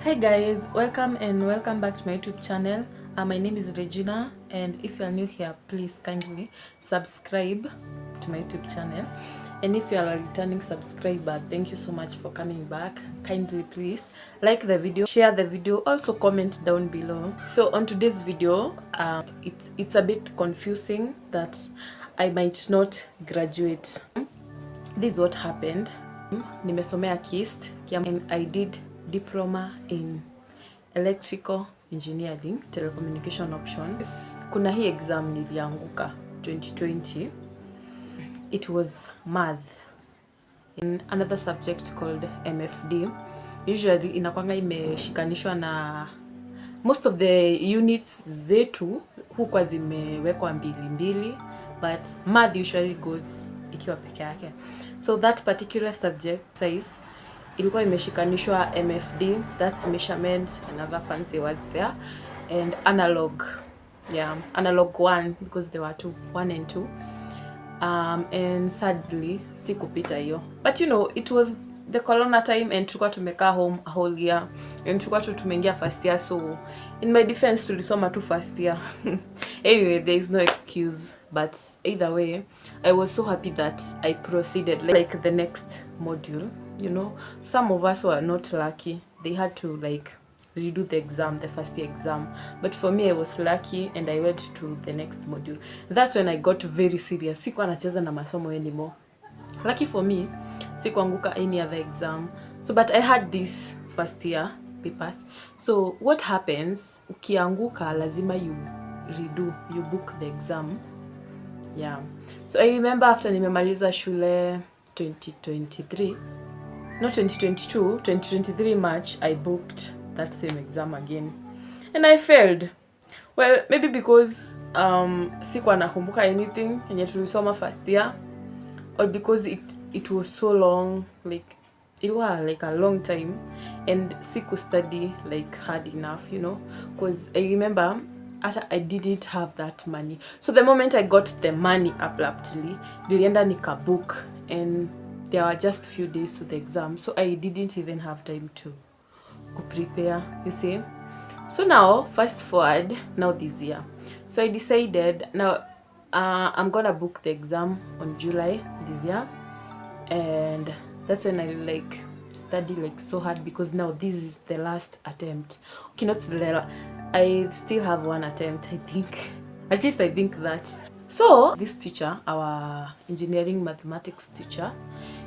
Hi guys, welcome back to my YouTube channel. My name is Regina, and if you are new here, please kindly subscribe to my YouTube channel. And if you are a returning subscriber, thank you so much for coming back. Kindly please like the video, share the video, also comment down below. So on today's video, it's a bit confusing that I might not graduate. This is what happened. Nimesomea KIST and I did diploma in electrical engineering telecommunication options. Kuna hii exam nilianguka 2020. It was math in another subject called MFD. Usually inakwanga imeshikanishwa na most of the units zetu huko zimewekwa mbili, but math usually goes ikiwa peke yake. So that particular subject size ilikuwa imeshikanishwa MFD, that's measurement and other fancy words there, and analog. Yeah, analog 1 because there were 1 and 2. And sadly sikupita hiyo, but you know it was the corona time and tulikuwa tumekaa home a whole year and tulikuwa tumeingia first year, so in my defense tulisoma tu first year. Anyway, there is no excuse, but either way I was so happy that I proceeded like the next module. You know, some of us were not lucky, they had to like redo the exam, the first year exam, but for me I was lucky and I went to the next module. That's when I got very serious. Sikuwa nacheza na masomo anymore. Lucky for me, sikuanguka any other exam. So but I had this first year papers. So what happens, ukianguka lazima you redo, you book the exam. Yeah. So I remember after nimemaliza shule 2023, not 2022, 2023 March, I booked that same exam again and I failed. Well, maybe because sikuwa nakumbuka anything yenye tulisoma first year, or because it was so long, like it was like a long time and siku study like hard enough, you know, because I remember I didn't have that money. So the moment I got the money abruptly, nilienda nikabook and there were just few days to the exam, so I didn't even have time to prepare, you see. So now fast forward now this year, so I decided now I'm gonna book the exam on July this year, and that's when I like study like so hard because now this is the last attempt. Okay, not the I still have one attempt, I think. At least I think that. So this teacher, our engineering mathematics teacher,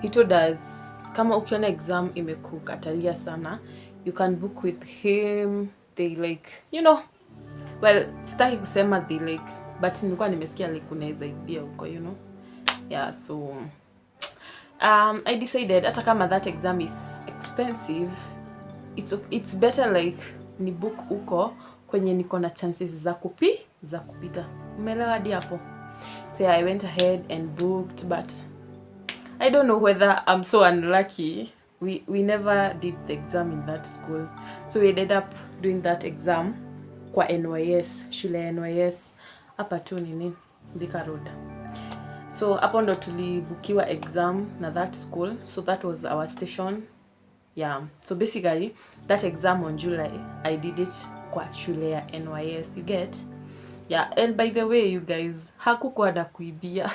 he told us kama ukiona exam imekukatalia sana, you can book with him. They like, you know, well, sitaki kusema they like, but nilikuwa nimesikia like unaweza ibia huko, you know. Yeah, so I decided hata kama that exam is expensive, it's better like ni book huko kwenye niko na chances za kupita. Umeelewa hadi hapo? So yeah, I went ahead and booked, but I don't know whether I'm so unlucky. We never did the exam in that school, so we ended up doing that exam kwa NYS, shule ya NYS hapa tu nini Thika Road. So hapo ndo tulibukiwa exam na that school, so that was our station. Yeah, so basically that exam on July I did it kwa shule ya NYS, you get. Yeah, and by the way you guys, hakukuwa na kuibia.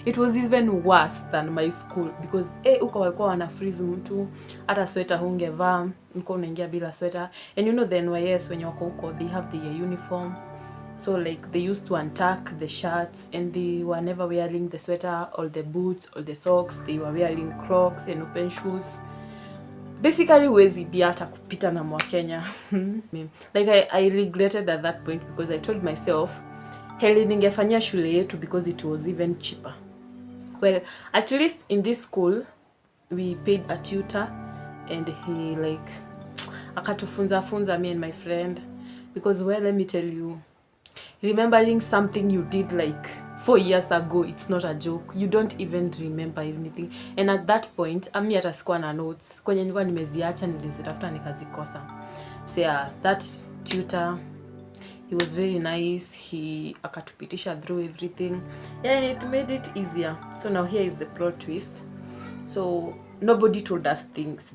It was even worse than my school because huko walikuwa wana freeze mtu, hata sweater hungevaa, ulikuwa unaingia bila sweater. And you know the NYS when wako huko, they have their uniform, so like they used to untuck the shirts and they were never wearing the sweater or the boots or the socks. They were wearing Crocs and open shoes. Basically huwezi bia hata kupita na Mwakenya. Like I regretted at that point because I told myself heli ningefanyia shule yetu because it was even cheaper. Well, at least in this school we paid a tutor and he like akatufunza me and my friend, because well, let me tell you, remembering something you did like 4 years ago, it's not a joke. You don't even remember anything. And at that point, ami hata sikuwa na notes. Kwenye nilikuwa nimeziacha nilizitafuta nikazikosa. So yeah, that tutor, he was very nice. He akatupitisha through everything. Yeah, and it made it easier. So now here is the plot twist. So nobody told us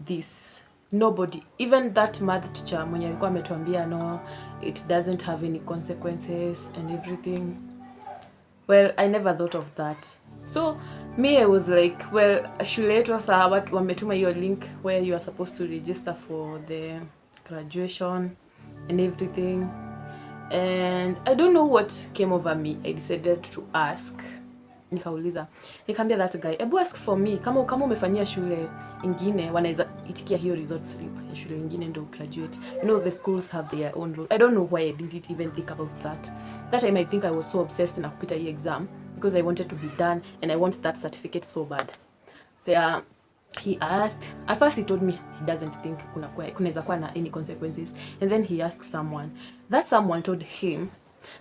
this nobody, even that math teacher mwenye alikuwa ametuambia no, it doesn't have any consequences and everything. Well, I never thought of that. So me, I was like, well, shule yetu sasa wametuma hiyo link where you are supposed to register for the graduation and everything, and I don't know what came over me. I decided to ask. Nikauliza, nikamwambia that guy, ebu ask for me, kama umefanyia shule ingine wanaweza itikia hiyo result slip ya shule ingine ndio graduate. You know, the schools have their own rule. I don't know why I didn't even think about that. That time I think I was so obsessed na kupita hii exam because I wanted to be done and I want that certificate so bad. So he asked, at first he told me he doesn't think kunaweza kuwa na any consequences, and then he asked someone. That someone told him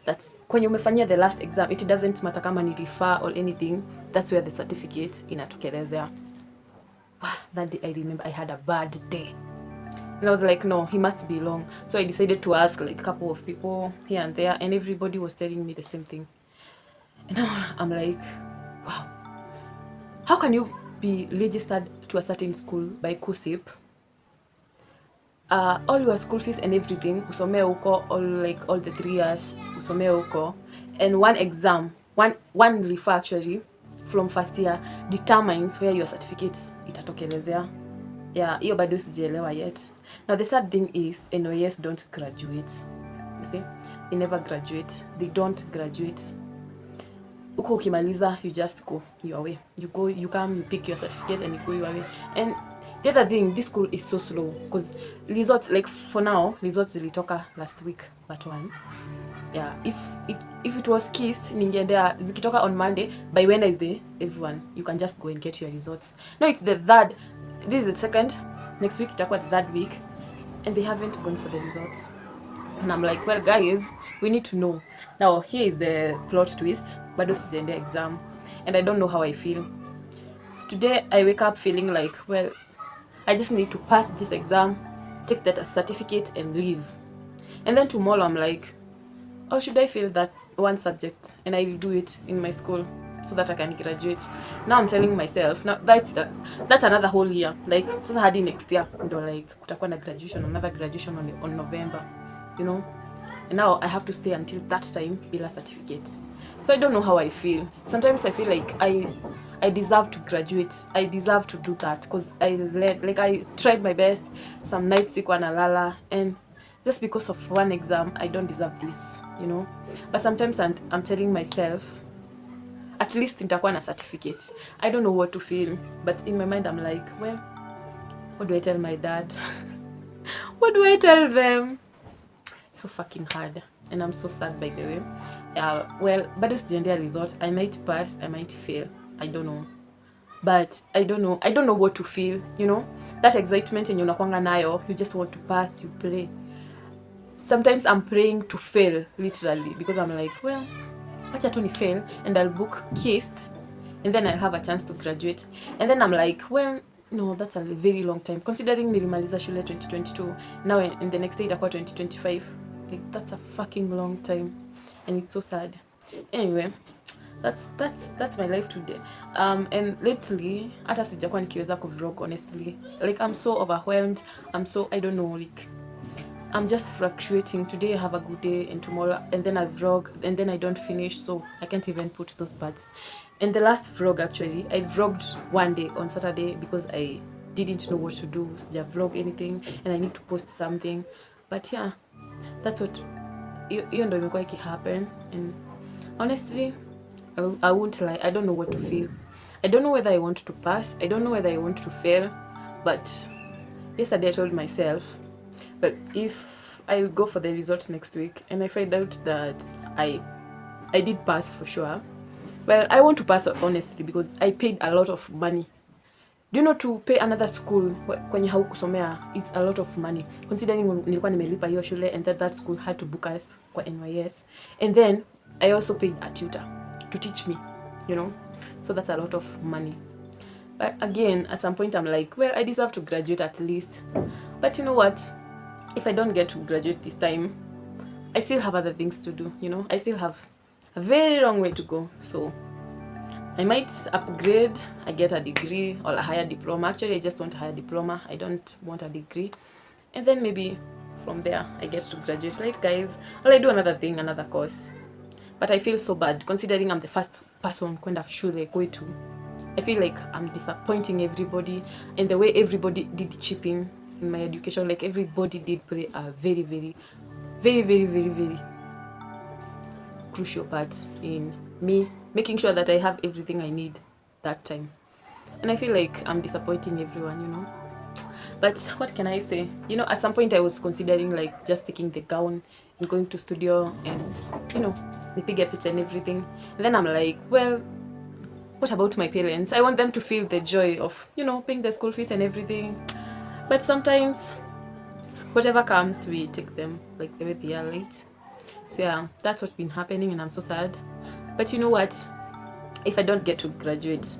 that kwenye umefanyia the last exam, it doesn't matter kama ni refer or anything, that's where the certificate inatokelezea. That day I remember I had a bad day. And I was like, no, he must be wrong. So I decided to ask like a couple of people here and there, and everybody was telling me the same thing. And now I'm like, wow, how can you be registered to a certain school by KUSSIP, all your school fees and everything usomea huko, all the 3 years usomea huko, and one exam, one refer actually from first year determines where your certificate itatokelezea. Yeah, hiyo bado sijaelewa yet. Now the sad thing is NYS don't graduate. You see, they never graduate. They don't graduate. Uko ukimaliza, you just go your way. You go, you come, you pick your certificate and you go your way. And the other thing, this school is so slow because results, like for now, results zilitoka last week, but one. Yeah, if it was kissed, ningeendea zikitoka on Monday, by Wednesday, everyone, you can just go and get your results. No, it's the third. This is the second. Next week itakuwa the third week, and they haven't gone for the results. And I'm like, well guys, we need to know. Now here is the plot twist. Bado sijaendea exam, and I don't know how I feel. Today I wake up feeling like, well, I just need to pass this exam, take that certificate and leave. And then tomorrow I'm like, or should I fail that one subject and I will do it in my school so that I can graduate? Now I'm telling myself, now that's another whole year. Like, sasa hadi next year ndo like kutakuwa na graduation, another graduation on November, you know. And now I have to stay until that time bila certificate. So I don't know how I feel. Sometimes I feel like I deserve to graduate. I deserve to do that because I tried my best. Some nights sikuwa nalala, and just because of one exam I don't deserve this, you know. But sometimes I'm telling myself, at least nitakuwa na certificate. I don't know what to feel, but in my mind I'm like, well, what do I tell my dad? What do I tell them? So fucking hard, and I'm so sad, by the way. Well, bado sijaendea result. I might pass, I might fail, I don't know. But I don't know what to feel, you know. That excitement yenye unakwanga nayo, you just want to pass, you pray. Sometimes I'm praying to fail, literally, because I'm like, well, wacha tu ni fail and I'll book KIST, and then I'll have a chance to graduate. And then I'm like, well, no, that's a very long time considering nilimaliza shule 2022. Now in the next year itakuwa 2025. Like, that's a fucking long time, and it's so sad. Anyway, that's my life today. And lately hata sijakuwa nikiweza kuvlog, honestly. Like, I'm so overwhelmed. I don't know, like I'm just fluctuating. Today I have a good day, and tomorrow, and then I vlog, and then I don't finish, so I can't even put those parts. And the last vlog, actually, I vlogged one day on Saturday because I didn't know what to do. Sija vlog anything, and I need to post something. But yeah, that's what hiyo ndo imekuwa happen. And honestly, I won't lie, I don't know what to feel. I don't know whether I want to pass, I don't know whether I want to fail. But yesterday I told myself, but if I go for the result next week and I find out that I did pass for sure, well, I want to pass, honestly, because I paid a lot of money. Do you know, to pay another school kwenye haukusomea, it's a lot of money, considering nilikuwa nimelipa hiyo shule, and that school had to book us kwa NYS, and then I also paid a tutor to teach me, you know. So that's a lot of money. But again, at some point I'm like, well, I deserve to graduate at least. But you know what, if I don't get to graduate this time, I still have other things to do, you know. I still have a very long way to go, so I might upgrade, I get a degree or a higher diploma. Actually, I just want a higher diploma. I don't want a degree. And then maybe from there, I get to graduate. Like, guys, well, I do another thing, another course. But I feel so bad, considering I'm the first person kwenda shule kwetu. I feel like I'm disappointing everybody. And the way everybody did chip in my education, like, everybody did play a very, very, very, very, very, very crucial part in me making sure that I have everything I need that time. And I feel like I'm disappointing everyone, you know. But what can I say? You know, at some point I was considering like just taking the gown and going to studio and, you know, nipige picha and everything. And then I'm like, well, what about my parents? I want them to feel the joy of, you know, paying the school fees and everything. But sometimes whatever comes, we take them like the way they are late. So yeah, that's what's been happening and I'm so sad. But you know what? If I don't get to graduate,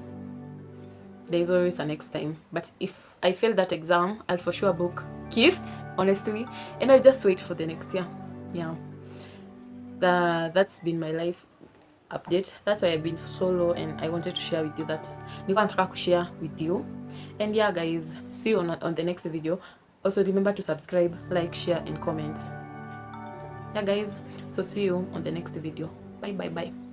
there's always a next time. But if I fail that exam, I'll for sure book KIST, honestly, and I'll just wait for the next year. Yeah, that's been my life update. That's why I've been solo and I wanted to share with you that nilikuwa nataka kushare with you. And yeah guys, see you on the next video. Also remember to subscribe, like, share and comment. Yeah guys, so see you on the next video. Bye bye bye.